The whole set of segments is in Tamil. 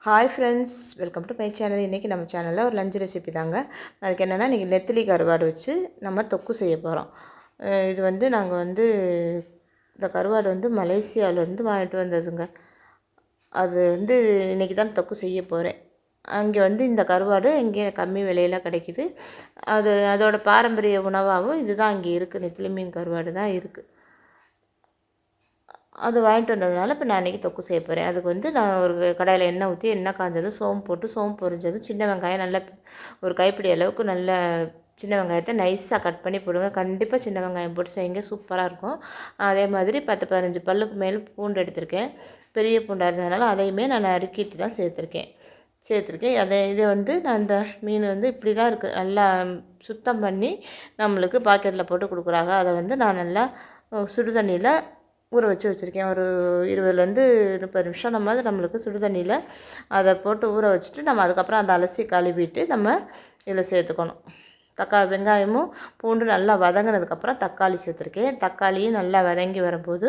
Hi friends, welcome to my channel. இன்றைக்கி நம்ம சேனலில் ஒரு லஞ்ச் ரெசிபி தாங்க. அதுக்கு என்னென்னா, இன்றைக்கி நெத்திலி கருவாடு வச்சு நம்ம தொக்கு செய்ய போகிறோம். இது நாங்கள் இந்த கருவாடு மலேசியாவிலேருந்து வாங்கிட்டு வந்ததுங்க. அது இன்றைக்கி தான் தொக்கு செய்ய போகிறேன். அங்கே இந்த கருவாடு இங்கே கம்மி விலையில் கிடைக்கிது. அதோட பாரம்பரிய உணவாகவும் இது தான் அங்கே இருக்குது. நெத்திலி மீன் கருவாடு தான் இருக்குது. அது வாங்கிட்டு வந்ததுனால இப்போ நான் அன்றைக்கி தொக்கு செய்ய போகிறேன். அதுக்கு நான் ஒரு கடாயில் எண்ணெய் ஊற்றி எண்ணெய் காஞ்சது சோம்பு போட்டு சோம்பு பொரிஞ்சது சின்ன வெங்காயம் நல்லா ஒரு கைப்பிடி அளவுக்கு நல்ல சின்ன வெங்காயத்தை நைஸாக கட் பண்ணி போடுங்க. கண்டிப்பாக சின்ன வெங்காயம் போட்டு செய்யுங்க, சூப்பராக இருக்கும். அதே மாதிரி 10-15 பல்லுக்கு மேல் பூண்டு எடுத்திருக்கேன். பெரிய பூண்டாக இருந்ததுனால அதையுமே நான் நறுக்கிட்டு தான் சேர்த்துருக்கேன். இதை நான் இந்த மீன் இப்படி தான் இருக்குது. நல்லா சுத்தம் பண்ணி நம்மளுக்கு பாக்கெட்டில் போட்டு கொடுக்குறாங்க. அதை நான் நல்லா சுடு தண்ணியில் ஊற வச்சுருக்கேன். ஒரு 20-30 நிமிஷம் நம்மளுக்கு சுடு தண்ணியில் அதை போட்டு ஊற வச்சுட்டு நம்ம அதுக்கப்புறம் அந்த அலசி கழுவிட்டு நம்ம இதில் சேர்த்துக்கணும். வெங்காயமும் பூண்டு நல்லா வதங்கினதுக்கப்புறம் தக்காளி சேர்த்துருக்கேன். தக்காளியும் நல்லா வதங்கி வரும்போது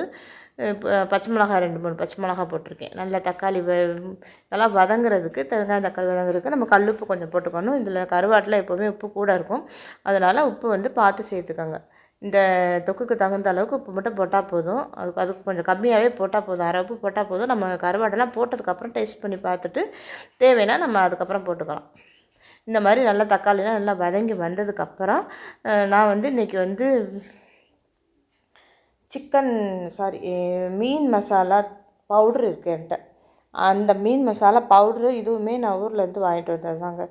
பச்சை மிளகாய் 2-3 பச்சை மிளகாய் போட்டிருக்கேன். நல்லா தக்காளி இதெல்லாம் வதங்குறதுக்கு வெங்காயம் தக்காளி வதங்குறதுக்கு நம்ம கல்லுப்பு கொஞ்சம் போட்டுக்கணும். இதில் கருவாட்டில் எப்போவுமே உப்பு கூட இருக்கும். அதனால் உப்பு பார்த்து சேர்த்துக்கோங்க. இந்த தொக்குக்கு தகுந்த அளவுக்கு உப்பு மட்டும் போட்டால் போதும். அதுக்கு கொஞ்சம் கம்மியாகவே போட்டால் போதும். அரை உப்பு போட்டால் போதும். நம்ம கருவாடெல்லாம் போட்டதுக்கப்புறம் டேஸ்ட் பண்ணி பார்த்துட்டு தேவைன்னா நம்ம அதுக்கப்புறம் போட்டுக்கலாம். இந்த மாதிரி நல்லா தக்காளிலாம் நல்லா வதங்கி வந்ததுக்கப்புறம் நான் இன்றைக்கி மீன் மசாலா பவுட்ரு இருக்குது என்கிட்ட. அந்த மீன் மசாலா பவுட்ரு இதுவுமே நான் ஊர்லேருந்து வாங்கிட்டு வந்தது தாங்க.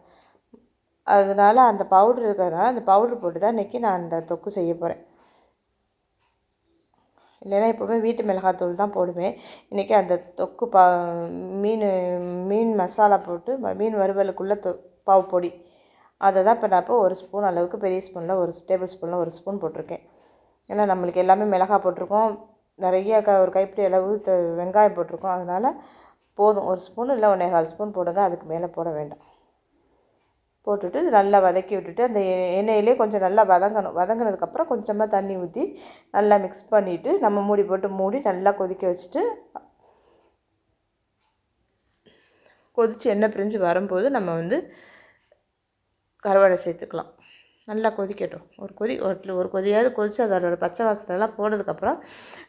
அதனால் அந்த பவுட்ரு இருக்கிறதுனால அந்த பவுட்ரு போட்டு தான் இன்றைக்கி நான் அந்த தொக்கு செய்ய போகிறேன். இல்லைன்னா எப்போவுமே வீட்டு மிளகாத்தூள் தான் போடுவேன். இன்றைக்கி அந்த தொக்கு மீன் மசாலா போட்டு மீன் வறுவலுக்குள்ளே பொடி அதை தான் இப்போ நான் ஒரு ஸ்பூன் அளவுக்கு பெரிய ஸ்பூனில் 1 டேபிள் ஸ்பூனில் 1 ஸ்பூன் போட்டிருக்கேன். ஏன்னா நம்மளுக்கு எல்லாமே மிளகாய் போட்டிருக்கோம், நிறைய ஒரு கைப்பிடி அளவு வெங்காயம் போட்டிருக்கோம். அதனால் போதும். 1 ஸ்பூன் இல்லை 1.25 ஸ்பூன் போடுங்க, அதுக்கு மேலே போட வேண்டாம். போட்டுட்டு நல்லா வதக்கி விட்டுட்டு அந்த எண்ணெயிலே கொஞ்சம் நல்லா வதங்கினதுக்கப்புறம் கொஞ்சமாக தண்ணி ஊற்றி நல்லா மிக்ஸ் பண்ணிவிட்டு நம்ம மூடி நல்லா கொதிக்க வச்சுட்டு கொதித்து எண்ணெய் பிரிஞ்சு வரும்போது நம்ம கருவாடை சேர்த்துக்கலாம். நல்லா கொதிக்கட்டும். ஒரு கொதியாவது கொதித்து அதோட பச்சை வாசனைலாம் போனதுக்கப்புறம்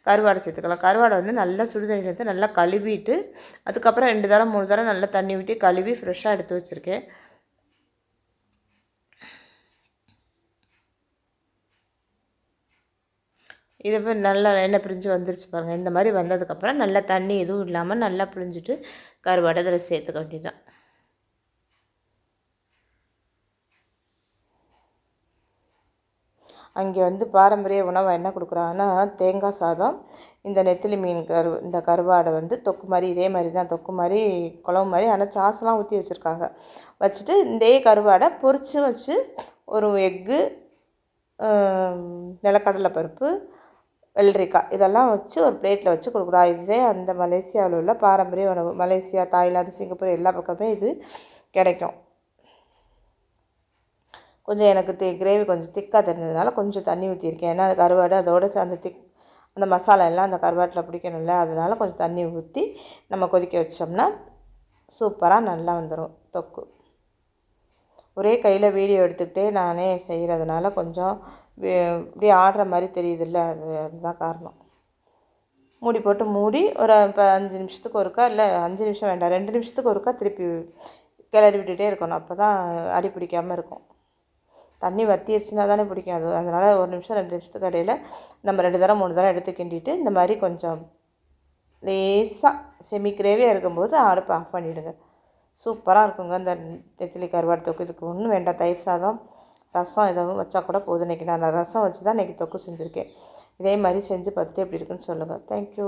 கருவாடை சேர்த்துக்கலாம். கருவாடை நல்லா சுடுதண்ணி சேர்த்து நல்லா கழுவிட்டு அதுக்கப்புறம் 2 தரம் 3 தரம் நல்லா தண்ணி ஊற்றி கழுவி ஃப்ரெஷ்ஷாக எடுத்து வச்சுருக்கேன். இது நல்லா எண்ணெய் பிரிஞ்சு வந்துருச்சு பாருங்கள். இந்த மாதிரி வந்ததுக்கப்புறம் நல்லா தண்ணி எதுவும் இல்லாமல் நல்லா பிழிஞ்சிட்டு கருவாடை அதில் சேர்த்துக்க வேண்டியதுதான். அங்கே பாரம்பரிய உணவை என்ன கொடுக்குறாங்கன்னா தேங்காய் சாதம், இந்த நெத்திலி மீன் இந்த கருவாடை தொக்கு மாதிரி இதே மாதிரி தான் தொக்கு மாதிரி குழம்பு மாதிரி, ஆனால் சாஸ்லாம் ஊற்றி வச்சுருக்காங்க. வச்சுட்டு இதே கருவாடை பொரிச்சு வச்சு ஒரு எக்கு, நிலக்கடலை பருப்பு, வெள்ளரிக்காய் இதெல்லாம் வச்சு ஒரு பிளேட்டில் வச்சு கொடுக்குறோம். இதே அந்த மலேசியாவில் உள்ள பாரம்பரிய உணவு. மலேசியா, தாய்லாந்து, சிங்கப்பூர் எல்லா பக்கமே இது கிடைக்கும். கொஞ்சம் எனக்கு கிரேவி கொஞ்சம் திக்காக தெரிஞ்சதுனால கொஞ்சம் தண்ணி ஊற்றிருக்கேன். ஏன்னா அது கருவாடு அதோடு அந்த மசாலா எல்லாம் அந்த கருவாட்டில் பிடிக்கணும்ல, அதனால் கொஞ்சம் தண்ணி ஊற்றி நம்ம கொதிக்க வச்சோம்னா சூப்பராக நல்லா வந்துடும் தொக்கு. ஒரே கையில் வீடியோ எடுத்துக்கிட்டே நானே செய்கிறதுனால கொஞ்சம் இப்படி ஆடுற மாதிரி தெரியுதுல்ல, அதுதான் காரணம். மூடி ஒரு 5 நிமிஷத்துக்கு ஒருக்கா, இல்லை 5 நிமிஷம் வேண்டாம், 2 நிமிஷத்துக்கு ஒருக்கா திருப்பி கிளறி விட்டுகிட்டே இருக்கணும். அப்போ தான் அடி பிடிக்காமல் இருக்கும். தண்ணி வற்றிடுச்சுன்னா தானே பிடிக்கும் அது. அதனால் 1 நிமிஷம் 2 நிமிஷத்துக்கு இடையில் நம்ம 2 தரம் 3 தரம் எடுத்து கிண்டிட்டு இந்த மாதிரி கொஞ்சம் லேசாக செமி கிரேவியாக இருக்கும்போது அடுப்பை ஆஃப் பண்ணிவிடுங்க. சூப்பராக இருக்குங்க இந்த நெத்திலி கருவாடு தொக்கு. இதுக்கு ஒன்றும் வேண்டாம், தயிர் சாதம் ரசம் எதுவும் வச்சா கூட போதும். இன்றைக்கி நான் ரசம் வச்சு தான் இன்றைக்கி தொக்கு செஞ்சுருக்கேன். இதே மாதிரி செஞ்சு பார்த்துட்டு எப்படி இருக்குன்னு சொல்லுங்கள். தேங்க்யூ.